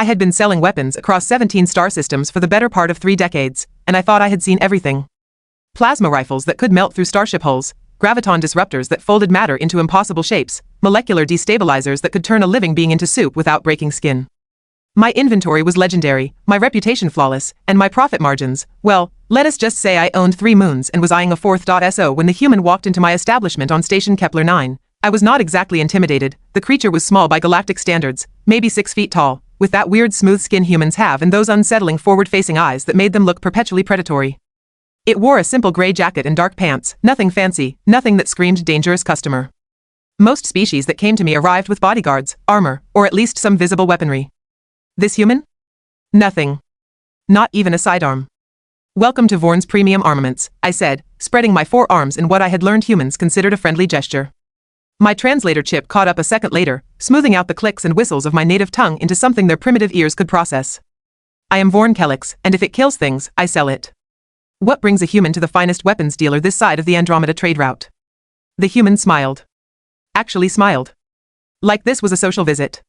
I had been selling weapons across 17 star systems for the better part of 3 decades, and I thought I had seen everything. Plasma rifles that could melt through starship hulls, graviton disruptors that folded matter into impossible shapes, molecular destabilizers that could turn a living being into soup without breaking skin. My inventory was legendary, my reputation flawless, and my profit margins, well, let us just say I owned 3 moons and was eyeing a 4th. When the human walked into my establishment on Station Kepler-9, I was not exactly intimidated. The creature was small by galactic standards, maybe 6 feet tall, with that weird smooth skin humans have and those unsettling forward-facing eyes that made them look perpetually predatory. It wore a simple gray jacket and dark pants, nothing fancy, nothing that screamed dangerous customer. Most species that came to me arrived with bodyguards, armor, or at least some visible weaponry. This human? Nothing. Not even a sidearm. Welcome to Vorn's premium armaments, I said, spreading my 4 arms in what I had learned humans considered a friendly gesture. My translator chip caught up a second later, smoothing out the clicks and whistles of my native tongue into something their primitive ears could process. I am Vorn Kelix, and if it kills things, I sell it. What brings a human to the finest weapons dealer this side of the Andromeda trade route? The human smiled. Actually smiled. Like this was a social visit.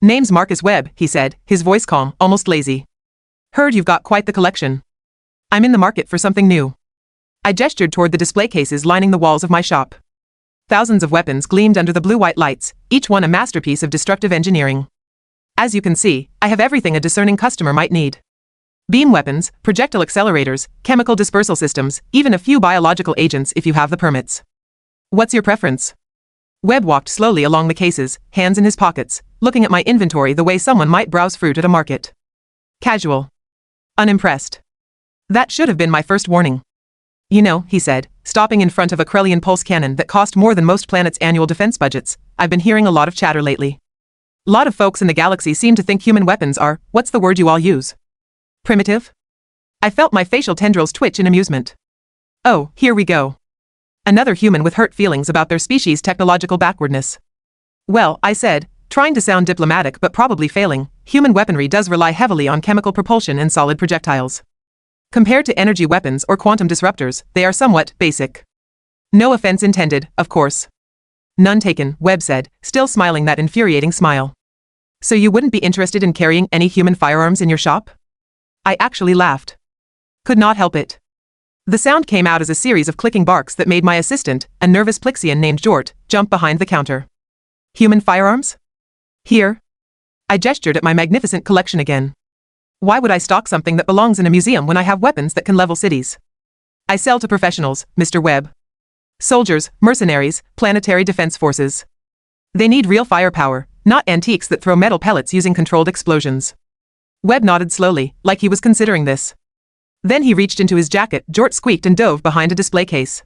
Name's Marcus Webb, he said, his voice calm, almost lazy. Heard you've got quite the collection. I'm in the market for something new. I gestured toward the display cases lining the walls of my shop. Thousands of weapons gleamed under the blue-white lights, each one a masterpiece of destructive engineering. As you can see, I have everything a discerning customer might need. Beam weapons, projectile accelerators, chemical dispersal systems, even a few biological agents if you have the permits. What's your preference? Webb walked slowly along the cases, hands in his pockets, looking at my inventory the way someone might browse fruit at a market. Casual. Unimpressed. That should have been my first warning. You know, he said, stopping in front of a Krellian pulse cannon that cost more than most planets' annual defense budgets, I've been hearing a lot of chatter lately. Lot of folks in the galaxy seem to think human weapons are, what's the word you all use? Primitive? I felt my facial tendrils twitch in amusement. Oh, here we go. Another human with hurt feelings about their species' technological backwardness. Well, I said, trying to sound diplomatic but probably failing, human weaponry does rely heavily on chemical propulsion and solid projectiles. Compared to energy weapons or quantum disruptors, they are somewhat basic. No offense intended, of course. None taken, Webb said, still smiling that infuriating smile. So you wouldn't be interested in carrying any human firearms in your shop? I actually laughed. Could not help it. The sound came out as a series of clicking barks that made my assistant, a nervous Plixian named Jort, jump behind the counter. Human firearms? Here? I gestured at my magnificent collection again. Why would I stock something that belongs in a museum when I have weapons that can level cities? I sell to professionals, Mr. Webb. Soldiers, mercenaries, planetary defense forces. They need real firepower, not antiques that throw metal pellets using controlled explosions. Webb nodded slowly, like he was considering this. Then he reached into his jacket, Jort squeaked and dove behind a display case.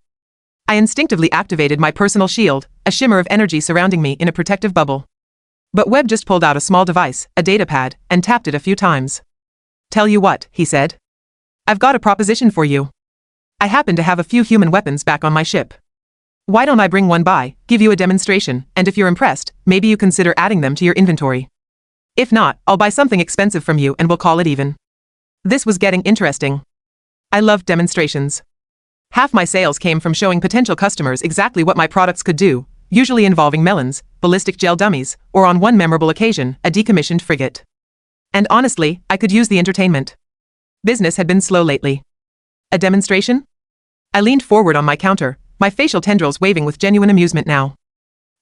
I instinctively activated my personal shield, a shimmer of energy surrounding me in a protective bubble. But Webb just pulled out a small device, a datapad, and tapped it a few times. Tell you what, he said. I've got a proposition for you. I happen to have a few human weapons back on my ship. Why don't I bring one by, give you a demonstration, and if you're impressed, maybe you consider adding them to your inventory. If not, I'll buy something expensive from you and we'll call it even. This was getting interesting. I loved demonstrations. Half my sales came from showing potential customers exactly what my products could do, usually involving melons, ballistic gel dummies, or on one memorable occasion, a decommissioned frigate. And honestly, I could use the entertainment. Business had been slow lately. A demonstration? I leaned forward on my counter, my facial tendrils waving with genuine amusement now.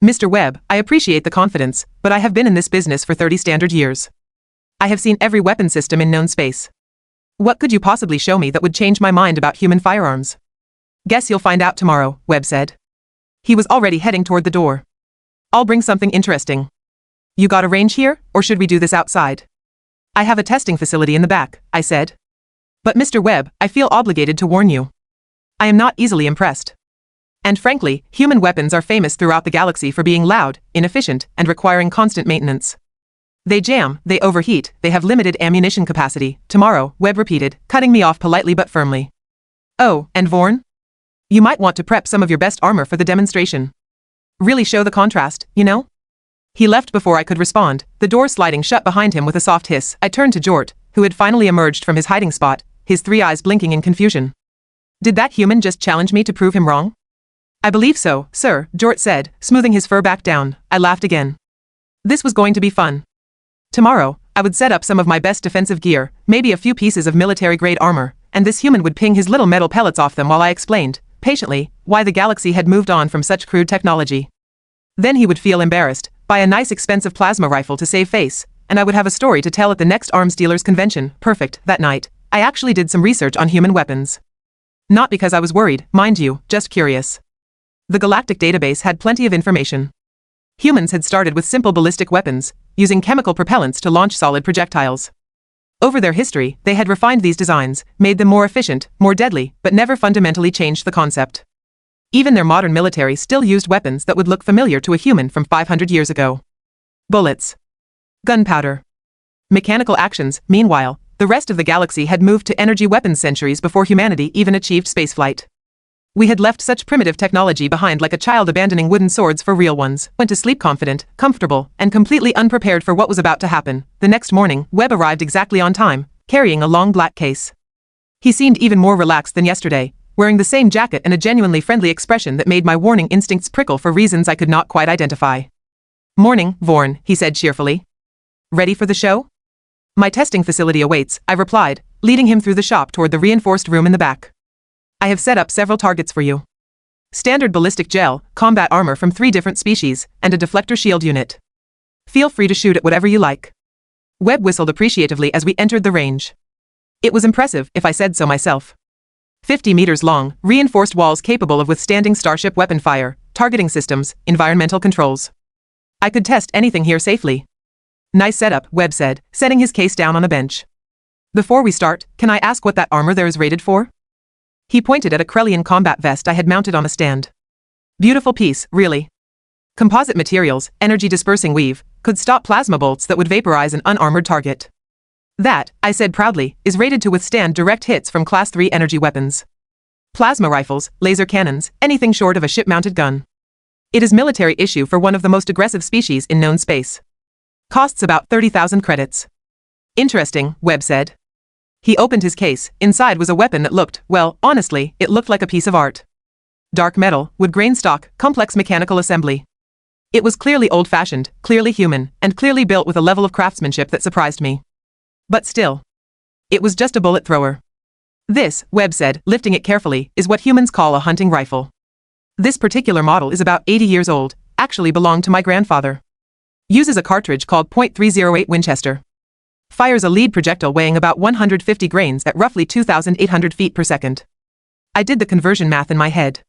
Mr. Webb, I appreciate the confidence, but I have been in this business for 30 standard years. I have seen every weapon system in known space. What could you possibly show me that would change my mind about human firearms? Guess you'll find out tomorrow, Webb said. He was already heading toward the door. I'll bring something interesting. You got a range here, or should we do this outside? I have a testing facility in the back, I said. But Mr. Webb, I feel obligated to warn you. I am not easily impressed. And frankly, human weapons are famous throughout the galaxy for being loud, inefficient, and requiring constant maintenance. They jam, they overheat, they have limited ammunition capacity. Tomorrow, Webb repeated, cutting me off politely but firmly. Oh, and Vorn? You might want to prep some of your best armor for the demonstration. Really show the contrast, you know? He left before I could respond, the door sliding shut behind him with a soft hiss. I turned to Jort, who had finally emerged from his hiding spot, his 3 eyes blinking in confusion. Did that human just challenge me to prove him wrong? I believe so, sir, Jort said, smoothing his fur back down. I laughed again. This was going to be fun. Tomorrow, I would set up some of my best defensive gear, maybe a few pieces of military-grade armor, and this human would ping his little metal pellets off them while I explained, patiently, why the galaxy had moved on from such crude technology. Then he would feel embarrassed, buy a nice expensive plasma rifle to save face, and I would have a story to tell at the next arms dealers convention. Perfect. That night, I actually did some research on human weapons. Not because I was worried, mind you, just curious. The Galactic database had plenty of information. Humans had started with simple ballistic weapons, using chemical propellants to launch solid projectiles. Over their history, they had refined these designs, made them more efficient, more deadly, but never fundamentally changed the concept. Even their modern military still used weapons that would look familiar to a human from 500 years ago. Bullets. Gunpowder. Mechanical actions. Meanwhile, the rest of the galaxy had moved to energy weapons centuries before humanity even achieved spaceflight. We had left such primitive technology behind like a child abandoning wooden swords for real ones, went to sleep confident, comfortable, and completely unprepared for what was about to happen. The next morning, Webb arrived exactly on time, carrying a long black case. He seemed even more relaxed than yesterday, wearing the same jacket and a genuinely friendly expression that made my warning instincts prickle for reasons I could not quite identify. "Morning, Vorn," he said cheerfully. "Ready for the show?" "My testing facility awaits," I replied, leading him through the shop toward the reinforced room in the back. "I have set up several targets for you. Standard ballistic gel, combat armor from 3 different species, and a deflector shield unit. Feel free to shoot at whatever you like." Webb whistled appreciatively as we entered the range. It was impressive, if I said so myself. 50 meters long, reinforced walls capable of withstanding starship weapon fire, targeting systems, environmental controls. I could test anything here safely. "Nice setup," Webb said, setting his case down on a bench. "Before we start, can I ask what that armor there is rated for?" He pointed at a Krellian combat vest I had mounted on a stand. "Beautiful piece, really. Composite materials, energy-dispersing weave, could stop plasma bolts that would vaporize an unarmored target. That," I said proudly, "is rated to withstand direct hits from Class 3 energy weapons. Plasma rifles, laser cannons, anything short of a ship-mounted gun. It is military issue for one of the most aggressive species in known space. Costs about 30,000 credits." "Interesting," Webb said. He opened his case. Inside was a weapon that looked, well, honestly, it looked like a piece of art. Dark metal, wood grain stock, complex mechanical assembly. It was clearly old-fashioned, clearly human, and clearly built with a level of craftsmanship that surprised me. But still, it was just a bullet thrower. "This," Webb said, lifting it carefully, "is what humans call a hunting rifle. This particular model is about 80 years old, actually belonged to my grandfather. Uses a cartridge called .308 Winchester. Fires a lead projectile weighing about 150 grains at roughly 2,800 feet per second. I did the conversion math in my head.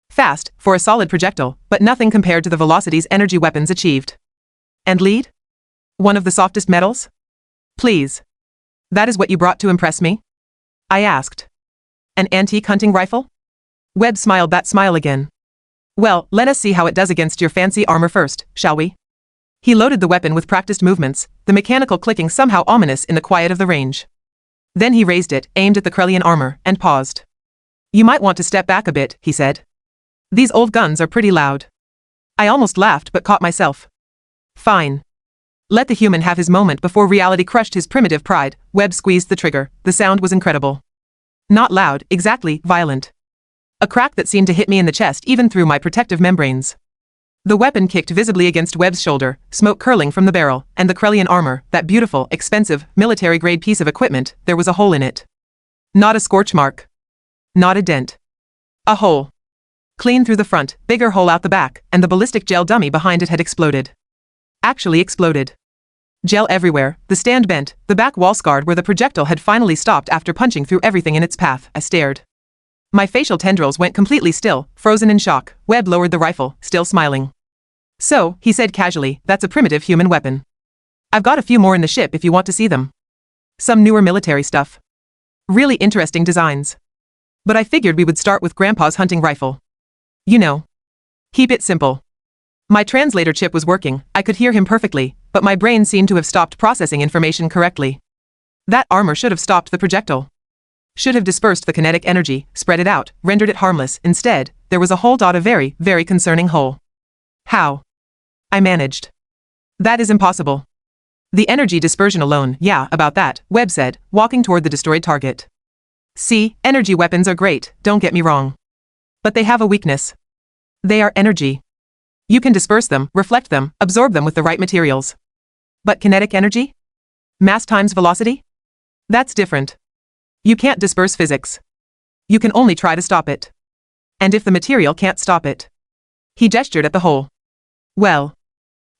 Fast, for a solid projectile, but nothing compared to the velocities energy weapons achieved. And lead? One of the softest metals? Please. That is what you brought to impress me?" I asked. "An antique hunting rifle?" Webb smiled that smile again. "Well, let us see how it does against your fancy armor first, shall we?" He loaded the weapon with practiced movements, the mechanical clicking somehow ominous in the quiet of the range. Then he raised it, aimed at the Krellian armor, and paused. "You might want to step back a bit," he said. "These old guns are pretty loud." I almost laughed but caught myself. "Fine. Let the human have his moment before reality crushed his primitive pride." Webb squeezed the trigger. The sound was incredible. Not loud, exactly, violent. A crack that seemed to hit me in the chest even through my protective membranes. The weapon kicked visibly against Webb's shoulder, smoke curling from the barrel, and the Krellian armor, that beautiful, expensive, military-grade piece of equipment, there was a hole in it. Not a scorch mark. Not a dent. A hole. Clean through the front, bigger hole out the back, and the ballistic gel dummy behind it had exploded. Actually exploded. Gel everywhere, the stand bent, the back wall scarred where the projectile had finally stopped after punching through everything in its path. I stared. My facial tendrils went completely still, frozen in shock. Webb lowered the rifle, still smiling. "So," he said casually, "that's a primitive human weapon. I've got a few more in the ship if you want to see them. Some newer military stuff. Really interesting designs. But I figured we would start with Grandpa's hunting rifle. You know. Keep it simple." My translator chip was working, I could hear him perfectly, but my brain seemed to have stopped processing information correctly. That armor should have stopped the projectile. Should have dispersed the kinetic energy, spread it out, rendered it harmless. Instead, there was a hole. A very, very concerning hole. How? I managed. That is impossible. The energy dispersion alone, yeah, about that, Webb said, walking toward the destroyed target. See, energy weapons are great, don't get me wrong. But they have a weakness. They are energy. You can disperse them, reflect them, absorb them with the right materials. But kinetic energy? Mass times velocity? That's different. You can't disperse physics. You can only try to stop it. And if the material can't stop it. He gestured at the hole. Well.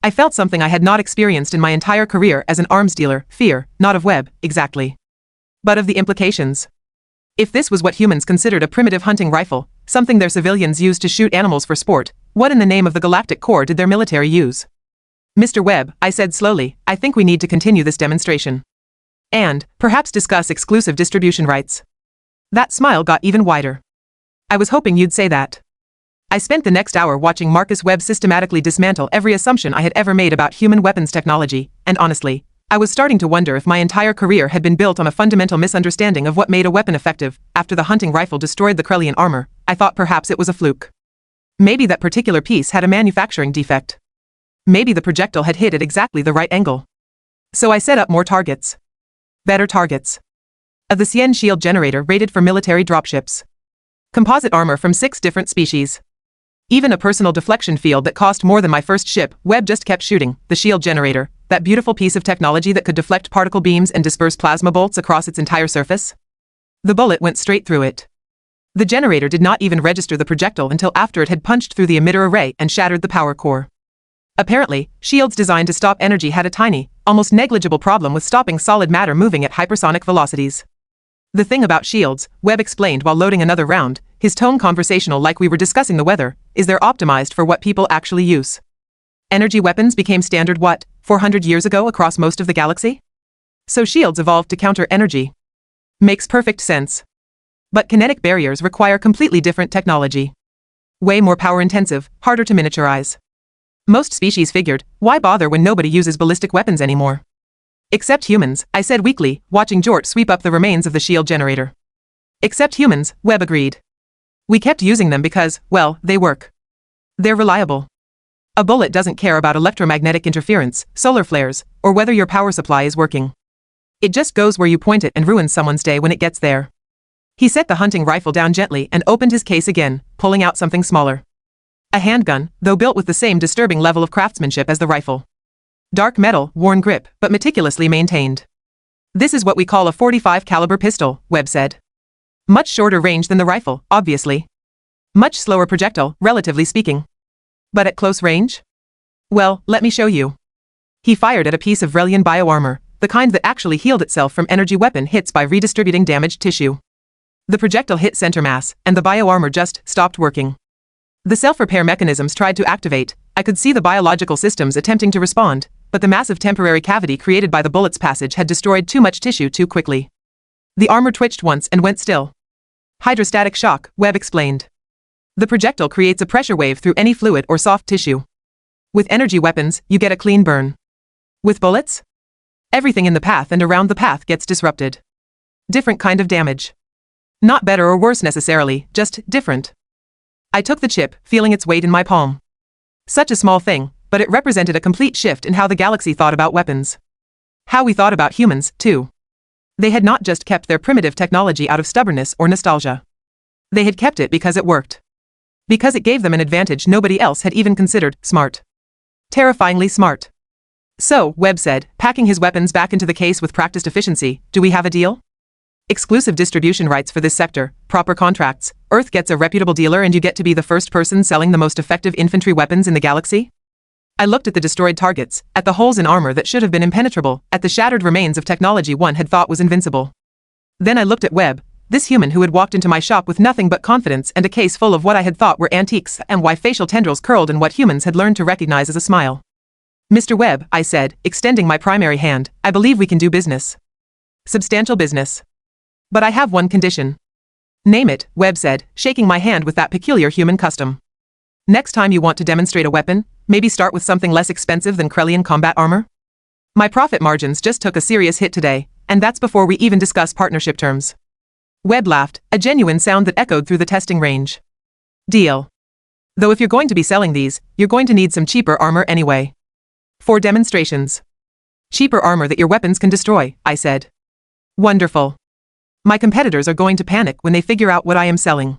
I felt something I had not experienced in my entire career as an arms dealer, fear, not of Webb, exactly. But of the implications. If this was what humans considered a primitive hunting rifle, something their civilians used to shoot animals for sport, what in the name of the Galactic Corps did their military use? Mr. Webb, I said slowly, I think we need to continue this demonstration. And, perhaps discuss exclusive distribution rights. That smile got even wider. I was hoping you'd say that. I spent the next hour watching Marcus Webb systematically dismantle every assumption I had ever made about human weapons technology, and honestly, I was starting to wonder if my entire career had been built on a fundamental misunderstanding of what made a weapon effective. After the hunting rifle destroyed the Krellian armor, I thought perhaps it was a fluke. Maybe that particular piece had a manufacturing defect. Maybe the projectile had hit at exactly the right angle. So I set up more targets. Better targets. Of the Cien shield generator rated for military dropships. Composite armor from 6 different species. Even a personal deflection field that cost more than my first ship. Webb just kept shooting. The shield generator, that beautiful piece of technology that could deflect particle beams and disperse plasma bolts across its entire surface. The bullet went straight through it. The generator did not even register the projectile until after it had punched through the emitter array and shattered the power core. Apparently, shields designed to stop energy had a tiny, almost negligible problem with stopping solid matter moving at hypersonic velocities. The thing about shields, Webb explained while loading another round, his tone conversational like we were discussing the weather, is they're optimized for what people actually use. Energy weapons became standard what, 400 years ago across most of the galaxy? So shields evolved to counter energy. Makes perfect sense. But kinetic barriers require completely different technology. Way more power-intensive, harder to miniaturize. Most species figured, why bother when nobody uses ballistic weapons anymore? Except humans, I said weakly, watching Jort sweep up the remains of the shield generator. Except humans, Webb agreed. We kept using them because, well, they work. They're reliable. A bullet doesn't care about electromagnetic interference, solar flares, or whether your power supply is working. It just goes where you point it and ruins someone's day when it gets there. He set the hunting rifle down gently and opened his case again, pulling out something smaller. A handgun, though built with the same disturbing level of craftsmanship as the rifle. Dark metal, worn grip, but meticulously maintained. This is what we call a .45 caliber pistol, Webb said. Much shorter range than the rifle, obviously. Much slower projectile, relatively speaking. But at close range? Well, let me show you. He fired at a piece of Vrelian bioarmor, the kind that actually healed itself from energy weapon hits by redistributing damaged tissue. The projectile hit center mass, and the bioarmor just stopped working. The self-repair mechanisms tried to activate. I could see the biological systems attempting to respond, but the massive temporary cavity created by the bullet's passage had destroyed too much tissue too quickly. The armor twitched once and went still. Hydrostatic shock, Webb explained. The projectile creates a pressure wave through any fluid or soft tissue. With energy weapons, you get a clean burn. With bullets? Everything in the path and around the path gets disrupted. Different kind of damage. Not better or worse necessarily, just different. I took the chip, feeling its weight in my palm. Such a small thing, but it represented a complete shift in how the galaxy thought about weapons. How we thought about humans, too. They had not just kept their primitive technology out of stubbornness or nostalgia. They had kept it because it worked. Because it gave them an advantage nobody else had even considered, smart. Terrifyingly smart. So, Webb said, packing his weapons back into the case with practiced efficiency, do we have a deal? Exclusive distribution rights for this sector, proper contracts, Earth gets a reputable dealer and you get to be the first person selling the most effective infantry weapons in the galaxy? I looked at the destroyed targets, at the holes in armor that should have been impenetrable, at the shattered remains of technology one had thought was invincible. Then I looked at Webb, this human who had walked into my shop with nothing but confidence and a case full of what I had thought were antiques and why facial tendrils curled and what humans had learned to recognize as a smile. Mr. Webb, I said, extending my primary hand, I believe we can do business. Substantial business. But I have one condition. Name it, Webb said, shaking my hand with that peculiar human custom. Next time you want to demonstrate a weapon, maybe start with something less expensive than Krellian combat armor? My profit margins just took a serious hit today, and that's before we even discuss partnership terms. Webb laughed, a genuine sound that echoed through the testing range. Deal. Though if you're going to be selling these, you're going to need some cheaper armor anyway. For demonstrations. Cheaper armor that your weapons can destroy, I said. Wonderful. My competitors are going to panic when they figure out what I am selling.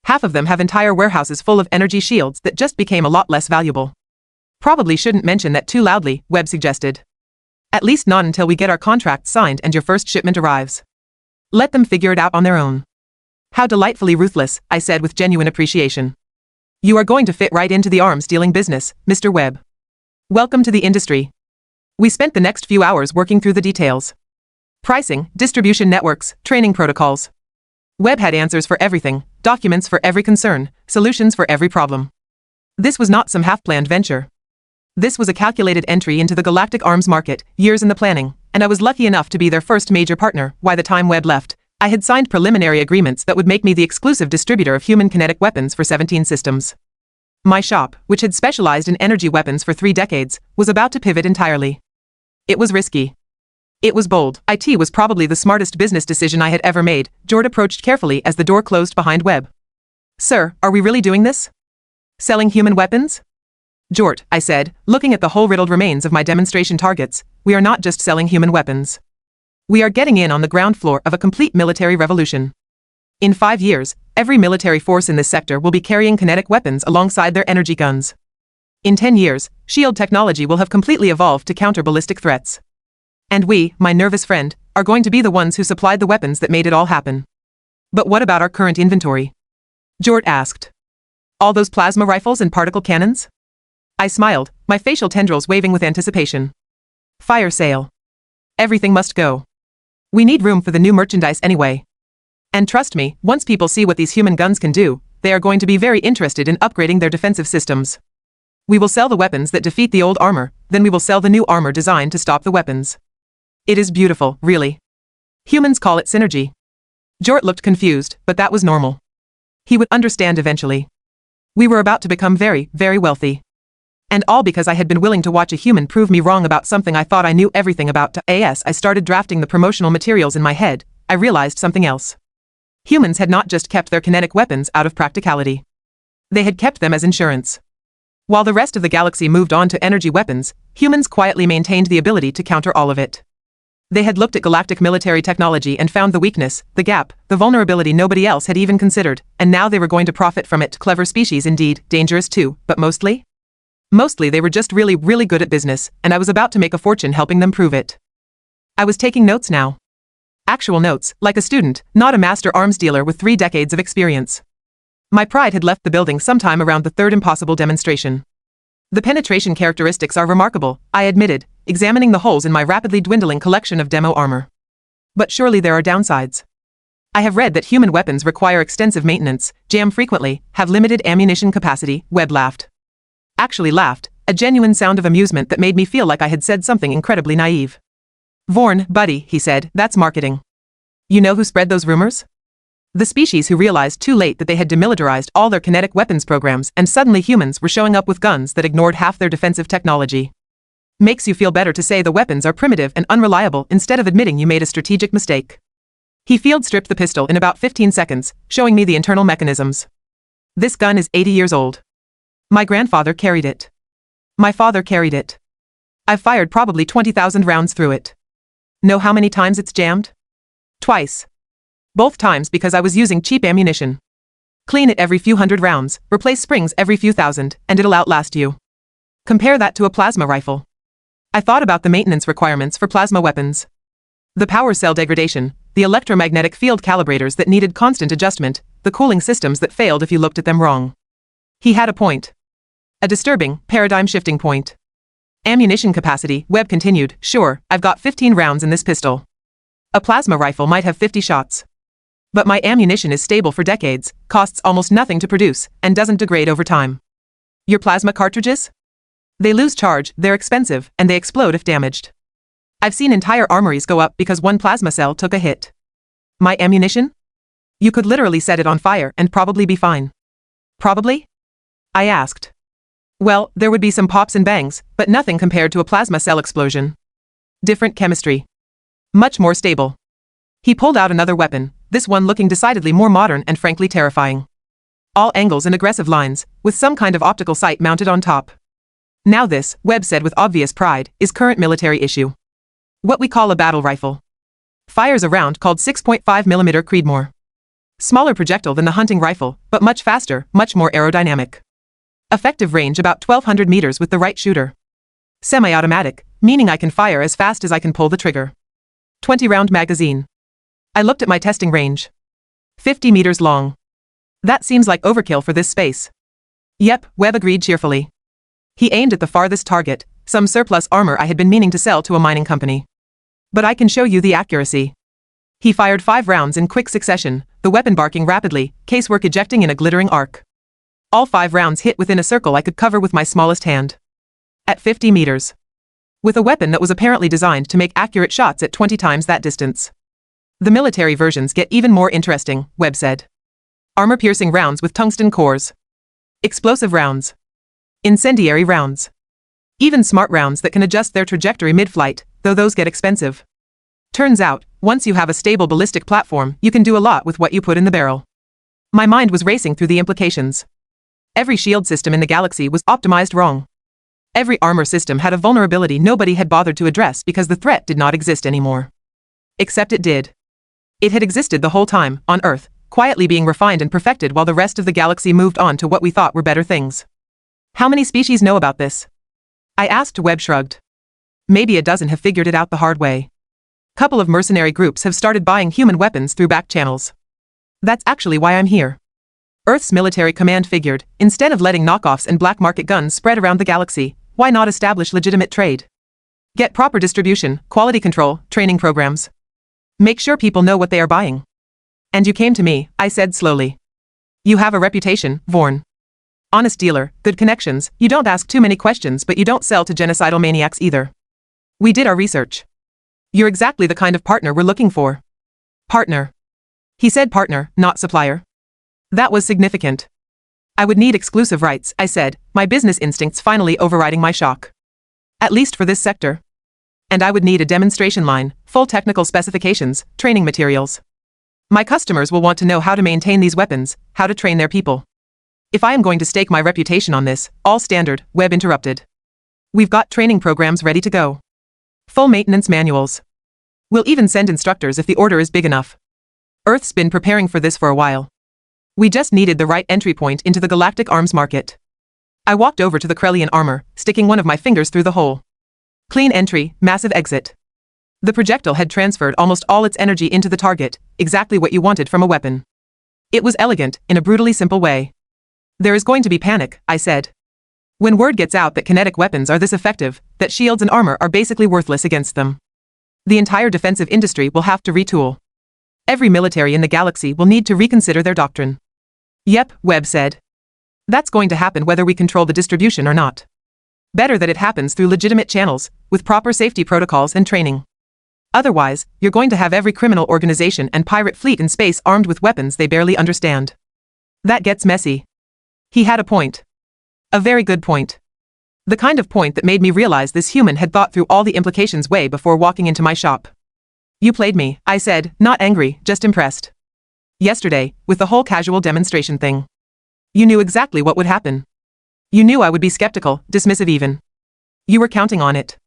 Half of them have entire warehouses full of energy shields that just became a lot less valuable. Probably shouldn't mention that too loudly, Webb suggested. At least not until we get our contract signed and your first shipment arrives. Let them figure it out on their own. How delightfully ruthless, I said with genuine appreciation. You are going to fit right into the arms dealing business, Mr. Webb. Welcome to the industry. We spent the next few hours working through the details. Pricing, distribution networks, training protocols. Webb had answers for everything, documents for every concern, solutions for every problem. This was not some half-planned venture. This was a calculated entry into the galactic arms market, years in the planning, and I was lucky enough to be their first major partner. By the time Webb left, I had signed preliminary agreements that would make me the exclusive distributor of human kinetic weapons for 17 systems. My shop, which had specialized in energy weapons for 3 decades, was about to pivot entirely. It was risky. It was bold. IT was probably the smartest business decision I had ever made. Jort approached carefully as the door closed behind Webb. Sir, are we really doing this? Selling human weapons? Jort, I said, looking at the hole-riddled remains of my demonstration targets, we are not just selling human weapons. We are getting in on the ground floor of a complete military revolution. In 5 years, every military force in this sector will be carrying kinetic weapons alongside their energy guns. In 10 years, shield technology will have completely evolved to counter ballistic threats. And we, my nervous friend, are going to be the ones who supplied the weapons that made it all happen. But what about our current inventory? Jort asked. All those plasma rifles and particle cannons? I smiled, my facial tendrils waving with anticipation. Fire sale. Everything must go. We need room for the new merchandise anyway. And trust me, once people see what these human guns can do, they are going to be very interested in upgrading their defensive systems. We will sell the weapons that defeat the old armor, then we will sell the new armor designed to stop the weapons. It is beautiful, really. Humans call it synergy. Jort looked confused, but that was normal. He would understand eventually. We were about to become very, very wealthy. And all because I had been willing to watch a human prove me wrong about something I thought I knew everything about. As I started drafting the promotional materials in my head, I realized something else. Humans had not just kept their kinetic weapons out of practicality. They had kept them as insurance. While the rest of the galaxy moved on to energy weapons, humans quietly maintained the ability to counter all of it. They had looked at galactic military technology and found the weakness, the gap, the vulnerability nobody else had even considered, and now they were going to profit from it. Clever species indeed, dangerous too, but mostly they were just really, really good at business, and I was about to make a fortune helping them prove it. I was taking notes now. Actual notes, like a student, not a master arms dealer with 3 decades of experience. My pride had left the building sometime around the 3rd impossible demonstration. The penetration characteristics are remarkable, I admitted, examining the holes in my rapidly dwindling collection of demo armor. But surely there are downsides. I have read that human weapons require extensive maintenance, jam frequently, have limited ammunition capacity. Webb laughed. Actually laughed, a genuine sound of amusement that made me feel like I had said something incredibly naive. Vorn, buddy, he said, that's marketing. You know who spread those rumors? The species who realized too late that they had demilitarized all their kinetic weapons programs and suddenly humans were showing up with guns that ignored half their defensive technology. Makes you feel better to say the weapons are primitive and unreliable instead of admitting you made a strategic mistake. He field stripped the pistol in about 15 seconds, showing me the internal mechanisms. This gun is 80 years old. My grandfather carried it. My father carried it. I've fired probably 20,000 rounds through it. Know how many times it's jammed? Twice. Both times because I was using cheap ammunition. Clean it every few hundred rounds, replace springs every few thousand, and it'll outlast you. Compare that to a plasma rifle. I thought about the maintenance requirements for plasma weapons. The power cell degradation, the electromagnetic field calibrators that needed constant adjustment, the cooling systems that failed if you looked at them wrong. He had a point. A disturbing, paradigm-shifting point. Ammunition capacity, Webb continued, sure, I've got 15 rounds in this pistol. A plasma rifle might have 50 shots. But my ammunition is stable for decades, costs almost nothing to produce, and doesn't degrade over time. Your plasma cartridges? They lose charge, they're expensive, and they explode if damaged. I've seen entire armories go up because one plasma cell took a hit. My ammunition? You could literally set it on fire and probably be fine. Probably? I asked. Well, there would be some pops and bangs, but nothing compared to a plasma cell explosion. Different chemistry. Much more stable. He pulled out another weapon, this one looking decidedly more modern and frankly terrifying. All angles and aggressive lines, with some kind of optical sight mounted on top. Now this, Webb said with obvious pride, is current military issue. What we call a battle rifle. Fires a round called 6.5mm Creedmoor. Smaller projectile than the hunting rifle, but much faster, much more aerodynamic. Effective range about 1,200 meters with the right shooter. Semi-automatic, meaning I can fire as fast as I can pull the trigger. 20-round magazine. I looked at my testing range. 50 meters long. That seems like overkill for this space. Yep, Webb agreed cheerfully. He aimed at the farthest target, some surplus armor I had been meaning to sell to a mining company. But I can show you the accuracy. He fired 5 rounds in quick succession, the weapon barking rapidly, casework ejecting in a glittering arc. All 5 rounds hit within a circle I could cover with my smallest hand. At 50 meters. With a weapon that was apparently designed to make accurate shots at 20 times that distance. The military versions get even more interesting, Webb said. Armor-piercing rounds with tungsten cores. Explosive rounds. Incendiary rounds. Even smart rounds that can adjust their trajectory mid-flight, though those get expensive. Turns out, once you have a stable ballistic platform, you can do a lot with what you put in the barrel. My mind was racing through the implications. Every shield system in the galaxy was optimized wrong. Every armor system had a vulnerability nobody had bothered to address because the threat did not exist anymore. Except it did. It had existed the whole time, on Earth, quietly being refined and perfected while the rest of the galaxy moved on to what we thought were better things. How many species know about this? I asked. Webb shrugged. Maybe a dozen have figured it out the hard way. Couple of mercenary groups have started buying human weapons through back channels. That's actually why I'm here. Earth's military command figured, instead of letting knockoffs and black market guns spread around the galaxy, why not establish legitimate trade? Get proper distribution, quality control, training programs. Make sure people know what they are buying. And you came to me, I said slowly. You have a reputation, Vorn. Honest dealer, good connections, you don't ask too many questions but you don't sell to genocidal maniacs either. We did our research. You're exactly the kind of partner we're looking for. Partner. He said partner, not supplier. That was significant. I would need exclusive rights, I said, my business instincts finally overriding my shock. At least for this sector. And I would need a demonstration line, full technical specifications, training materials. My customers will want to know how to maintain these weapons, how to train their people. If I am going to stake my reputation on this, all standard, Webb interrupted. We've got training programs ready to go. Full maintenance manuals. We'll even send instructors if the order is big enough. Earth's been preparing for this for a while. We just needed the right entry point into the galactic arms market. I walked over to the Krellian armor, sticking one of my fingers through the hole. Clean entry, massive exit. The projectile had transferred almost all its energy into the target, exactly what you wanted from a weapon. It was elegant, in a brutally simple way. There is going to be panic, I said. When word gets out that kinetic weapons are this effective, that shields and armor are basically worthless against them. The entire defensive industry will have to retool. Every military in the galaxy will need to reconsider their doctrine. Yep, Webb said. That's going to happen whether we control the distribution or not. Better that it happens through legitimate channels, with proper safety protocols and training. Otherwise, you're going to have every criminal organization and pirate fleet in space armed with weapons they barely understand. That gets messy. He had a point. A very good point. The kind of point that made me realize this human had thought through all the implications way before walking into my shop. You played me, I said, not angry, just impressed. Yesterday, with the whole casual demonstration thing. You knew exactly what would happen. You knew I would be skeptical, dismissive even. You were counting on it.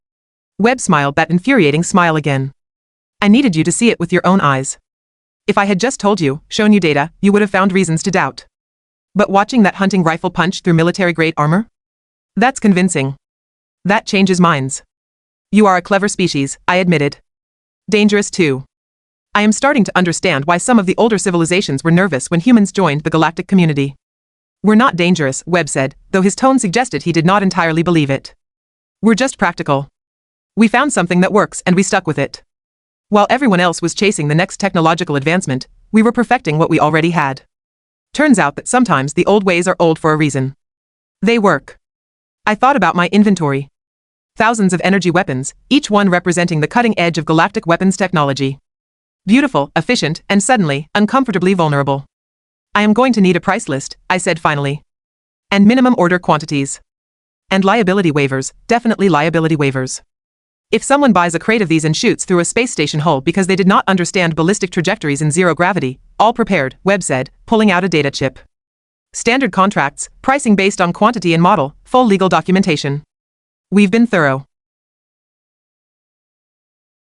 Webb smiled that infuriating smile again. I needed you to see it with your own eyes. If I had just told you, shown you data, you would have found reasons to doubt. But watching that hunting rifle punch through military-grade armor? That's convincing. That changes minds. You are a clever species, I admitted. Dangerous too. I am starting to understand why some of the older civilizations were nervous when humans joined the galactic community. We're not dangerous, Webb said, though his tone suggested he did not entirely believe it. We're just practical. We found something that works and we stuck with it. While everyone else was chasing the next technological advancement, we were perfecting what we already had. Turns out that sometimes the old ways are old for a reason. They work. I thought about my inventory. Thousands of energy weapons, each one representing the cutting edge of galactic weapons technology. Beautiful, efficient, and suddenly, uncomfortably vulnerable. I am going to need a price list, I said finally. And minimum order quantities. And liability waivers, definitely liability waivers. If someone buys a crate of these and shoots through a space station hull because they did not understand ballistic trajectories in zero gravity, all prepared, Webb said, pulling out a data chip. Standard contracts, pricing based on quantity and model, full legal documentation. We've been thorough.